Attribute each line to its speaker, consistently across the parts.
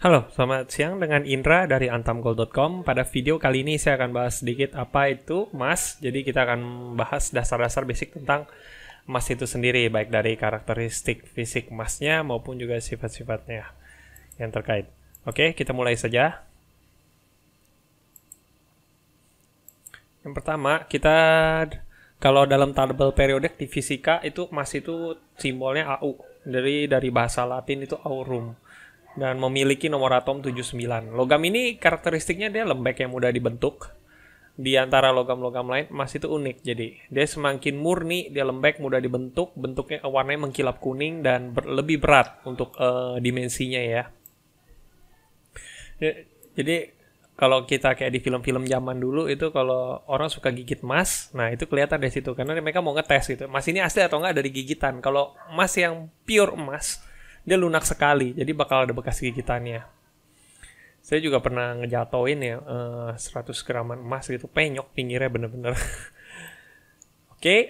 Speaker 1: Halo, selamat siang dengan Indra dari antamgold.com. Pada video kali ini saya akan bahas sedikit apa itu emas. Jadi kita akan bahas dasar-dasar basic tentang emas itu sendiri, baik dari karakteristik fisik emasnya maupun juga sifat-sifatnya yang terkait. Oke, kita mulai saja. Yang pertama, kita kalau dalam tabel periodik di fisika itu emas itu simbolnya AU. Dari bahasa Latin itu aurum. Dan memiliki nomor atom 79. Logam ini karakteristiknya dia lembek yang mudah dibentuk. Di antara logam-logam lain, emas itu unik. Jadi, dia semakin murni, dia lembek, mudah dibentuk, bentuknya warnanya mengkilap kuning dan lebih berat untuk dimensinya ya. Jadi, kalau kita kayak di film-film zaman dulu itu kalau orang suka gigit emas, nah itu kelihatan dari situ karena mereka mau ngetes gitu. Emas ini asli atau enggak dari gigitan. Kalau emas yang pure emas, dia lunak sekali, jadi bakal ada bekas gigitannya. Saya juga pernah ngejatoin ya 100 graman emas gitu, penyok pinggirnya bener-bener. Oke,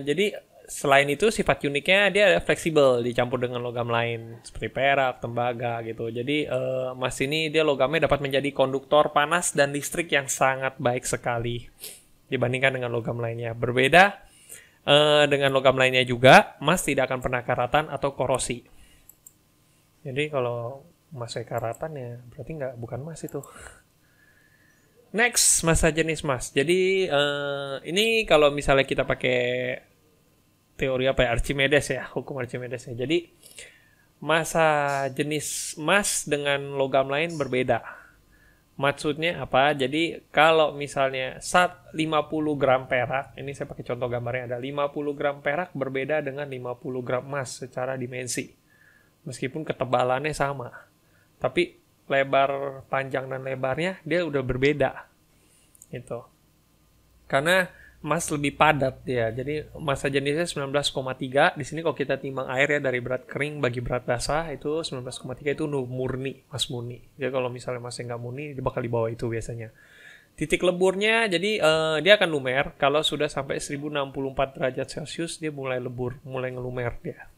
Speaker 1: jadi selain itu sifat uniknya dia fleksibel dicampur dengan logam lain seperti perak, tembaga gitu. Jadi emas ini dia logamnya dapat menjadi konduktor panas dan listrik yang sangat baik sekali dibandingkan dengan logam lainnya. Berbeda dengan logam lainnya juga, emas tidak akan pernah karatan atau korosi. Jadi kalau emasnya karatan ya berarti bukan emas itu. Next, masa jenis emas. Jadi ini kalau misalnya kita pakai teori apa ya, Archimedes ya, hukum Archimedes ya. Jadi masa jenis emas dengan logam lain berbeda. Maksudnya apa? Jadi kalau misalnya 50 gram perak, ini saya pakai contoh gambarnya ada 50 gram perak berbeda dengan 50 gram emas secara dimensi. Meskipun ketebalannya sama, tapi lebar, panjang dan lebarnya dia udah berbeda, gitu. Karena emas lebih padat ya, jadi massa jenisnya 19,3. Di sini kalau kita timbang air ya dari berat kering bagi berat basah itu 19,3 itu murni, emas murni. Jadi kalau misalnya emasnya nggak murni, dia bakal di bawah itu biasanya. Titik leburnya, jadi dia akan lumer. Kalau sudah sampai 1064 derajat Celcius, dia mulai lebur, mulai ngelumer dia.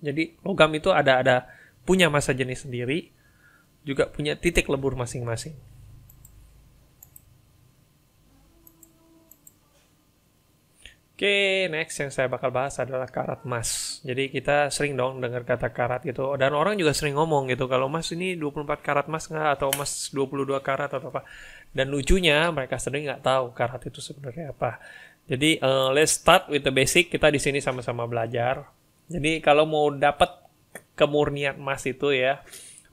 Speaker 1: Jadi logam itu ada punya massa jenis sendiri, juga punya titik lebur masing-masing. Oke, next yang saya bakal bahas adalah karat emas. Jadi kita sering dong dengar kata karat gitu, dan orang juga sering ngomong gitu, kalau emas ini 24 karat emas nggak, atau emas 22 karat atau apa. Dan lucunya mereka sering nggak tahu karat itu sebenarnya apa. Jadi let's start with the basic. Kita di sini sama-sama belajar. Jadi kalau mau dapat kemurnian emas itu ya,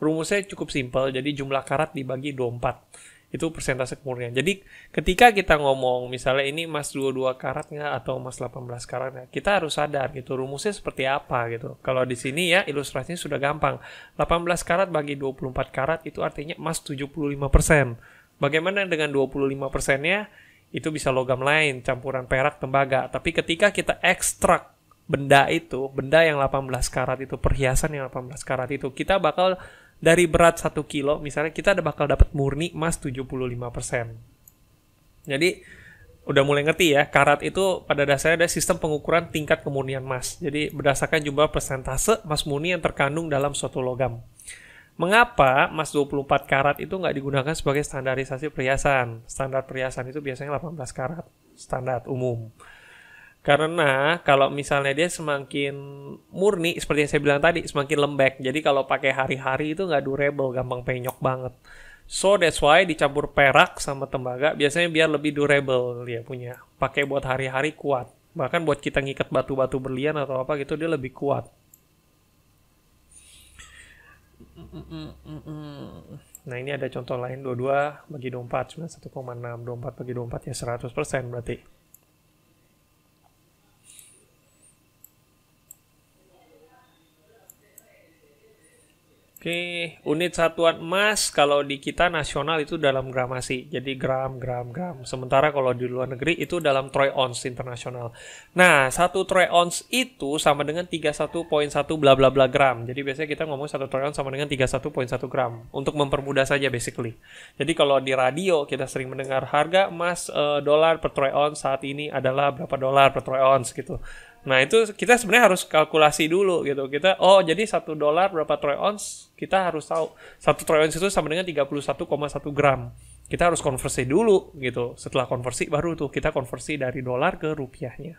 Speaker 1: rumusnya cukup simpel. Jadi jumlah karat dibagi 24. Itu persentase kemurnian. Jadi ketika kita ngomong misalnya ini emas 22 karat nggak atau emas 18 karat nggak, kita harus sadar gitu rumusnya seperti apa gitu. Kalau di sini ya ilustrasinya sudah gampang. 18 karat bagi 24 karat itu artinya emas 75%. Bagaimana dengan 25%-nya? Itu bisa logam lain, campuran perak, tembaga. Tapi ketika kita ekstrak benda yang 18 karat itu, perhiasan yang 18 karat itu, kita bakal dari berat 1 kilo, misalnya kita bakal dapat murni emas 75%. Jadi, udah mulai ngerti ya, karat itu pada dasarnya ada sistem pengukuran tingkat kemurnian emas. Jadi, berdasarkan jumlah persentase emas murni yang terkandung dalam suatu logam. Mengapa emas 24 karat itu nggak digunakan sebagai standarisasi perhiasan? Standar perhiasan itu biasanya 18 karat, standar umum. Karena kalau misalnya dia semakin murni, seperti yang saya bilang tadi, semakin lembek. Jadi kalau pakai hari-hari itu nggak durable, gampang penyok banget. So that's why dicampur perak sama tembaga, biasanya biar lebih durable dia punya. Pakai buat hari-hari kuat. Bahkan buat kita ngikat batu-batu berlian atau apa gitu, dia lebih kuat. Nah ini ada contoh lain, 22 bagi 24, 91,6. 24 bagi 24 ya 100% berarti. Oke, unit satuan emas kalau di kita nasional itu dalam gramasi. Jadi gram. Sementara kalau di luar negeri itu dalam troy ounce internasional. Nah, 1 troy ounce itu sama dengan 31,1 bla bla bla gram. Jadi biasanya kita ngomong 1 troy ounce sama dengan 31,1 gram. Untuk mempermudah saja basically. Jadi kalau di radio kita sering mendengar harga emas dolar per troy ounce saat ini adalah berapa dolar per troy ounce gitu. Nah, itu kita sebenarnya harus kalkulasi dulu gitu. Kita, oh jadi $1 berapa troy ounce, kita harus tahu. 1 troy ounce itu sama dengan 31,1 gram. Kita harus konversi dulu gitu. Setelah konversi baru tuh kita konversi dari dolar ke rupiahnya.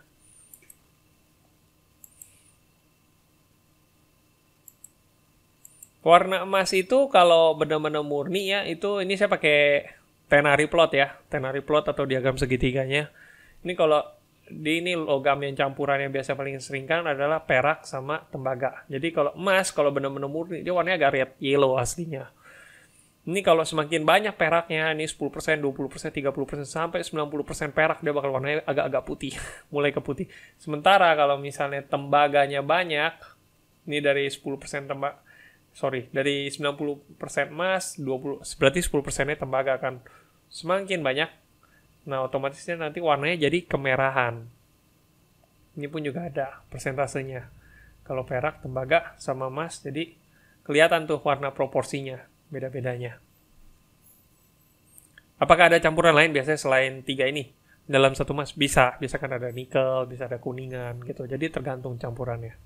Speaker 1: Warna emas itu kalau benar-benar murni ya, itu ini saya pakai Tenari plot ya. Tenari plot atau diagram segitiganya. Ini kalau di ini logam yang campuran yang biasa paling sering kan adalah perak sama tembaga. Jadi kalau emas, kalau benar-benar murni, dia warnanya agak red yellow aslinya. Ini kalau semakin banyak peraknya, ini 10%, 20%, 30%, sampai 90% perak, dia bakal warnanya agak-agak putih. Mulai ke putih. Sementara kalau misalnya tembaganya banyak, ini dari 10% dari 90% emas, berarti 10%-nya tembaga kan. Semakin banyak, nah otomatisnya nanti warnanya jadi kemerahan. Ini pun juga ada persentasenya. Kalau perak, tembaga, sama emas, jadi kelihatan tuh warna proporsinya, beda-bedanya. Apakah ada campuran lain biasanya selain 3 ini? Dalam satu emas bisa kan ada nikel, bisa ada kuningan gitu. Jadi tergantung campurannya.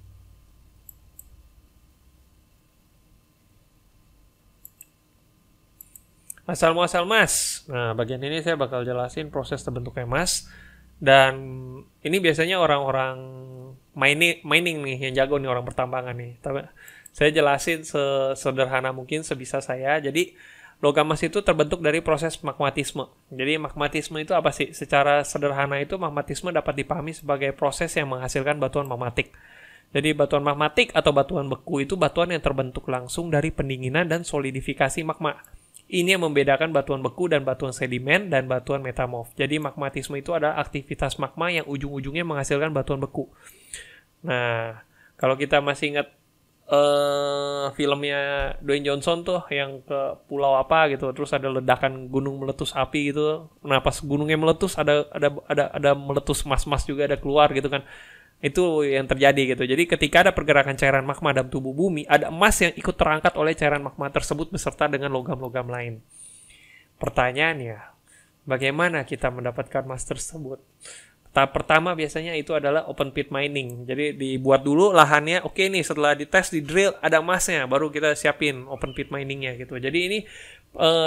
Speaker 1: Asal muasal emas. Nah, bagian ini saya bakal jelasin proses terbentuknya emas. Dan ini biasanya orang-orang mining nih, yang jago nih, orang pertambangan nih. Tapi saya jelasin sesederhana mungkin sebisa saya. Jadi, logam emas itu terbentuk dari proses magmatisme. Jadi, magmatisme itu apa sih? Secara sederhana itu, magmatisme dapat dipahami sebagai proses yang menghasilkan batuan magmatik. Jadi, batuan magmatik atau batuan beku itu batuan yang terbentuk langsung dari pendinginan dan solidifikasi magma. Ini yang membedakan batuan beku dan batuan sedimen dan batuan metamorf. Jadi magmatisme itu adalah aktivitas magma yang ujung-ujungnya menghasilkan batuan beku. Nah, kalau kita masih ingat filmnya Dwayne Johnson tuh yang ke pulau apa gitu, terus ada ledakan gunung meletus api gitu. Nah, pas gunungnya meletus ada meletus mas-mas juga ada keluar gitu kan. Itu yang terjadi gitu. Jadi ketika ada pergerakan cairan magma dalam tubuh bumi, ada emas yang ikut terangkat oleh cairan magma tersebut beserta dengan logam-logam lain. Pertanyaannya, bagaimana kita mendapatkan emas tersebut? Tahap pertama biasanya itu adalah open pit mining. Jadi dibuat dulu lahannya, oke nih setelah dites, di drill, ada emasnya, baru kita siapin open pit miningnya gitu. Jadi ini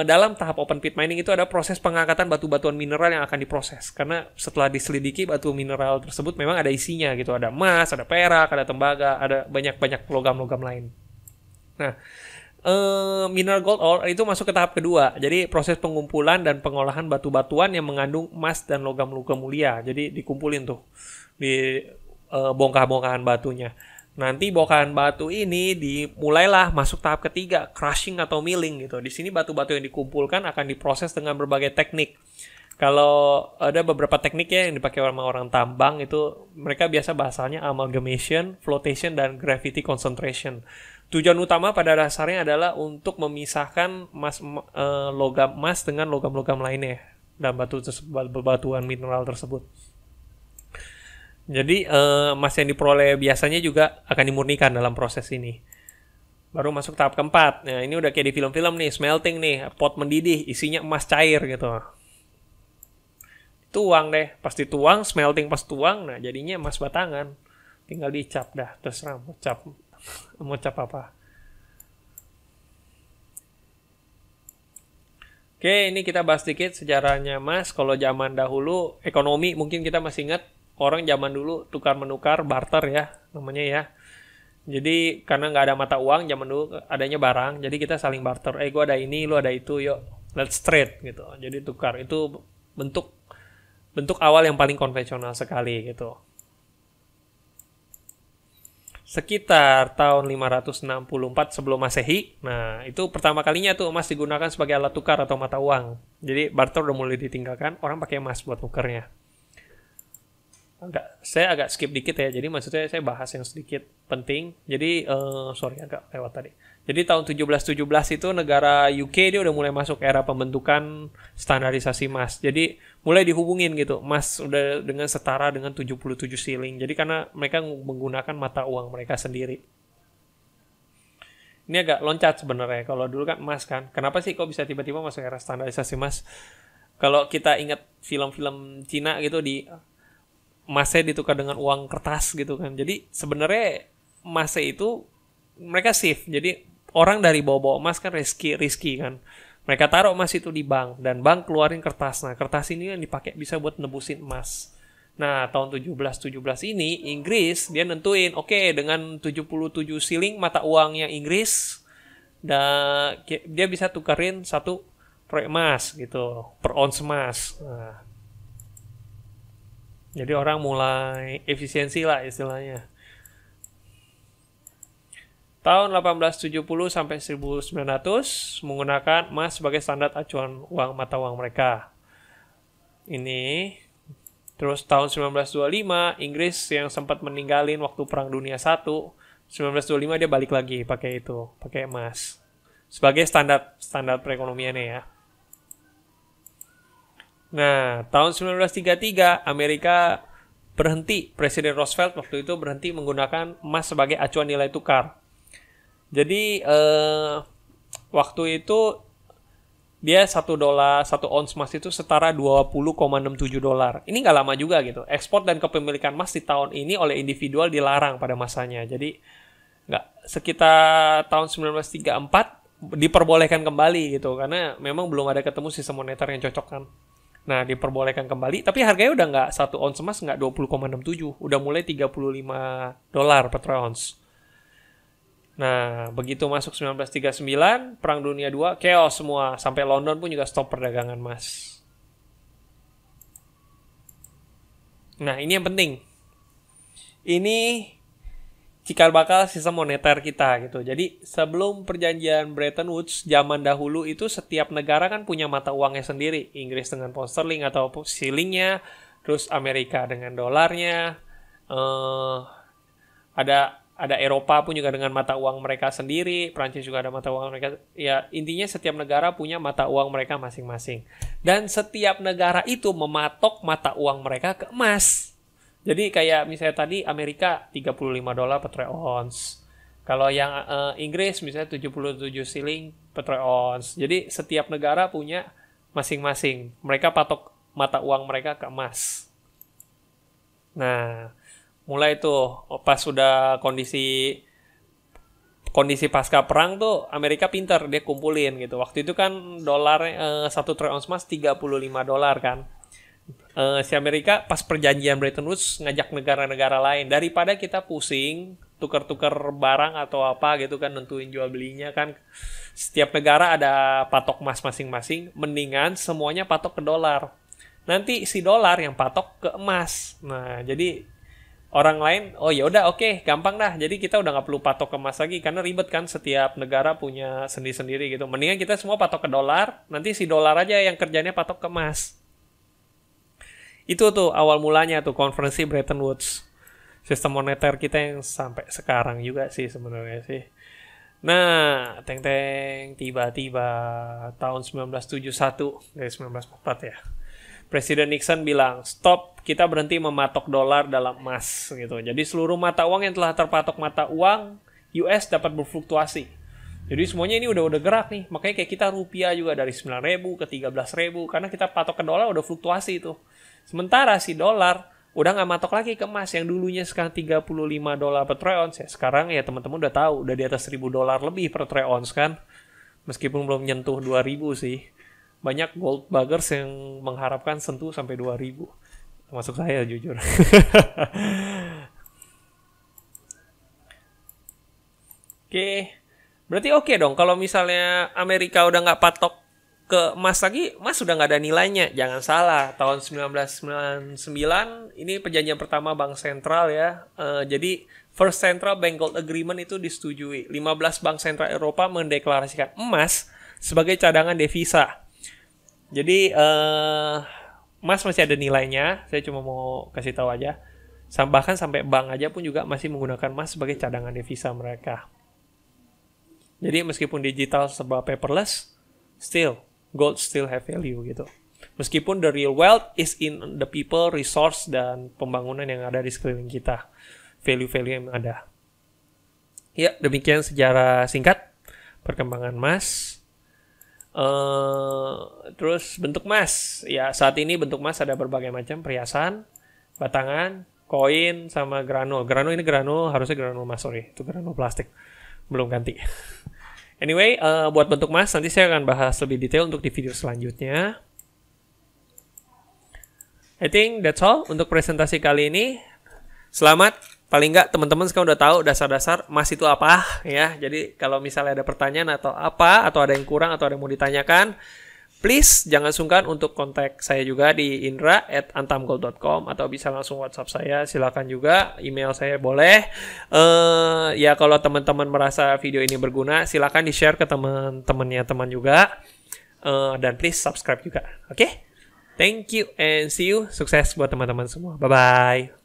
Speaker 1: dalam tahap open pit mining itu ada proses pengangkatan batu-batuan mineral yang akan diproses. Karena setelah diselidiki batu mineral tersebut memang ada isinya gitu. Ada emas, ada perak, ada tembaga, ada banyak-banyak logam-logam lain. Nah, mineral gold ore itu masuk ke tahap kedua. Jadi proses pengumpulan dan pengolahan batu-batuan yang mengandung emas dan logam-logam mulia. Jadi dikumpulin tuh di bongkah-bongkahan batunya. Nanti bongkahan batu ini dimulailah masuk tahap ketiga, crushing atau milling gitu. Di sini batu-batu yang dikumpulkan akan diproses dengan berbagai teknik. Kalau ada beberapa teknik ya yang dipakai sama orang tambang itu, mereka biasa bahasanya amalgamation, flotation, dan gravity concentration. Tujuan utama pada dasarnya adalah untuk memisahkan logam emas dengan logam-logam lainnya dan batuan mineral tersebut. Jadi emas yang diperoleh biasanya juga akan dimurnikan dalam proses ini. Baru masuk tahap keempat. Nah, ini udah kayak di film-film nih, smelting nih, pot mendidih, isinya emas cair gitu. Tuang deh, pasti tuang, smelting pas tuang, nah jadinya emas batangan. Tinggal dicap dah, terserah mau cap apa. Oke, ini kita bahas sedikit sejarahnya emas. Kalau zaman dahulu, ekonomi mungkin kita masih ingat, orang zaman dulu tukar-menukar, barter ya, namanya ya. Jadi, karena nggak ada mata uang, zaman dulu adanya barang, jadi kita saling barter. Gue ada ini, lu ada itu, yuk, let's trade, gitu. Jadi tukar, itu bentuk awal yang paling konvensional sekali, gitu. Sekitar tahun 564 sebelum Masehi, nah itu pertama kalinya tuh emas digunakan sebagai alat tukar atau mata uang. Jadi barter udah mulai ditinggalkan, orang pakai emas buat tukarnya. Saya agak skip dikit ya, jadi maksudnya saya bahas yang sedikit penting. Jadi agak lewat tadi. Jadi tahun 1717 itu negara UK dia udah mulai masuk era pembentukan standarisasi emas. Jadi mulai dihubungin gitu, emas udah dengan setara dengan 77 shilling. Jadi karena mereka menggunakan mata uang mereka sendiri. Ini agak loncat sebenarnya. Kalau dulu kan emas kan. Kenapa sih kok bisa tiba-tiba masuk era standarisasi emas? Kalau kita ingat film-film Cina gitu, di emasnya ditukar dengan uang kertas gitu kan. Jadi sebenarnya emasnya itu mereka safe. Jadi orang dari bawa-bawa emas kan risky kan. Mereka taruh emas itu di bank dan bank keluarin kertas. Nah, kertas ini yang dipakai bisa buat nebusin emas. Nah, tahun 1717 ini Inggris dia nentuin, oke, dengan 77 shilling mata uangnya Inggris dan dia bisa tukarin 1 troy emas gitu, per ons emas. Nah, jadi orang mulai efisiensi lah istilahnya. Tahun 1870 sampai 1900 menggunakan emas sebagai standar acuan uang mata uang mereka. Ini terus tahun 1925 Inggris yang sempat meninggalin waktu Perang Dunia I, 1925 dia balik lagi pakai emas sebagai standar perekonomiannya ya. Nah, tahun 1933 Amerika berhenti, Presiden Roosevelt waktu itu berhenti menggunakan emas sebagai acuan nilai tukar. Jadi waktu itu dia $1 ons emas itu setara $20,67. Ini nggak lama juga gitu. Ekspor dan kepemilikan emas di tahun ini oleh individual dilarang pada masanya. Jadi nggak, sekitar tahun 1934 diperbolehkan kembali gitu karena memang belum ada ketemu sistem moneter yang cocok kan. Nah, diperbolehkan kembali, tapi harganya udah nggak 1 ons emas nggak 20,67, udah mulai $35 per troy ounce. Nah, begitu masuk 1939, Perang Dunia II, chaos semua. Sampai London pun juga stop perdagangan emas. Nah, ini yang penting. Ini cikal bakal sistem moneter kita gitu. Jadi, sebelum perjanjian Bretton Woods, zaman dahulu itu setiap negara kan punya mata uangnya sendiri. Inggris dengan pound sterling atau shillingnya, terus Amerika dengan dolarnya, ada Eropa pun juga dengan mata uang mereka sendiri, Prancis juga ada mata uang mereka. Ya, intinya setiap negara punya mata uang mereka masing-masing. Dan setiap negara itu mematok mata uang mereka ke emas. Jadi kayak misalnya tadi Amerika $35 per troy ounce. Kalau yang Inggris misalnya 77 shilling per troy ounce. Jadi setiap negara punya masing-masing. Mereka patok mata uang mereka ke emas. Nah, mulai tuh pas sudah kondisi pasca perang tuh Amerika pinter, dia kumpulin gitu. Waktu itu kan dolar 1 troy ounce emas $35 kan. Si Amerika pas perjanjian Bretton Woods ngajak negara-negara lain, daripada kita pusing tukar-tukar barang atau apa gitu kan, nentuin jual belinya kan, setiap negara ada patok emas masing-masing, mendingan semuanya patok ke dolar. Nanti si dolar yang patok ke emas. Nah, jadi orang lain, oh ya udah oke, gampang dah. Jadi kita udah nggak perlu patok ke emas lagi karena ribet kan, setiap negara punya sendiri-sendiri gitu. Mendingan kita semua patok ke dolar, nanti si dolar aja yang kerjanya patok ke emas. Itu tuh awal mulanya tuh konferensi Bretton Woods. Sistem moneter kita yang sampai sekarang juga sih sebenarnya sih. Nah, tiba-tiba tahun 1971 dari 1944 ya. Presiden Nixon bilang, stop, kita berhenti mematok dolar dalam emas gitu. Jadi seluruh mata uang yang telah terpatok mata uang US dapat berfluktuasi. Jadi semuanya ini udah gerak nih. Makanya kayak kita rupiah juga dari 9.000 ke 13.000 karena kita patok ke dolar udah fluktuasi itu. Sementara si dolar udah nggak matok lagi ke emas yang dulunya sekarang $35 per troy ounce ya. Sekarang ya teman-teman udah tahu udah di atas $1.000 lebih per troy ounce kan. Meskipun belum nyentuh 2.000 sih. Banyak gold buggers yang mengharapkan sentuh sampai 2.000. Termasuk saya jujur. Oke. Berarti oke dong kalau misalnya Amerika udah nggak patok ke emas lagi, emas sudah nggak ada nilainya. Jangan salah, tahun 1999 ini perjanjian pertama Bank Sentral ya. Jadi First Central Bank Gold Agreement itu disetujui. 15 bank sentral Eropa mendeklarasikan emas sebagai cadangan devisa. Jadi emas masih ada nilainya. Saya cuma mau kasih tahu aja. Bahkan sampai bank aja pun juga masih menggunakan emas sebagai cadangan devisa mereka. Jadi meskipun digital serba paperless, gold still have value gitu. Meskipun the real wealth is in the people, resource, dan pembangunan yang ada di sekeliling kita. Value-value yang ada. Ya, demikian sejarah singkat perkembangan emas. Terus bentuk emas. Ya, saat ini bentuk emas ada berbagai macam perhiasan. batangan, koin, sama granul. Granul ini granul, harusnya granul emas, sorry. Itu granul plastik. Belum ganti. Anyway, buat bentuk emas, nanti saya akan bahas lebih detail untuk di video selanjutnya. I think that's all untuk presentasi kali ini. Selamat. Paling nggak teman-teman sekarang udah tahu dasar-dasar emas itu apa ya. Jadi kalau misalnya ada pertanyaan atau apa, atau ada yang kurang, atau ada yang mau ditanyakan, please jangan sungkan untuk kontak saya juga di indra@antamgold.com atau bisa langsung WhatsApp saya. Silakan juga email saya boleh. Ya kalau teman-teman merasa video ini berguna, silakan di-share ke teman-temannya teman juga. Dan please subscribe juga. Oke? Thank you and see you. Sukses buat teman-teman semua. Bye-bye.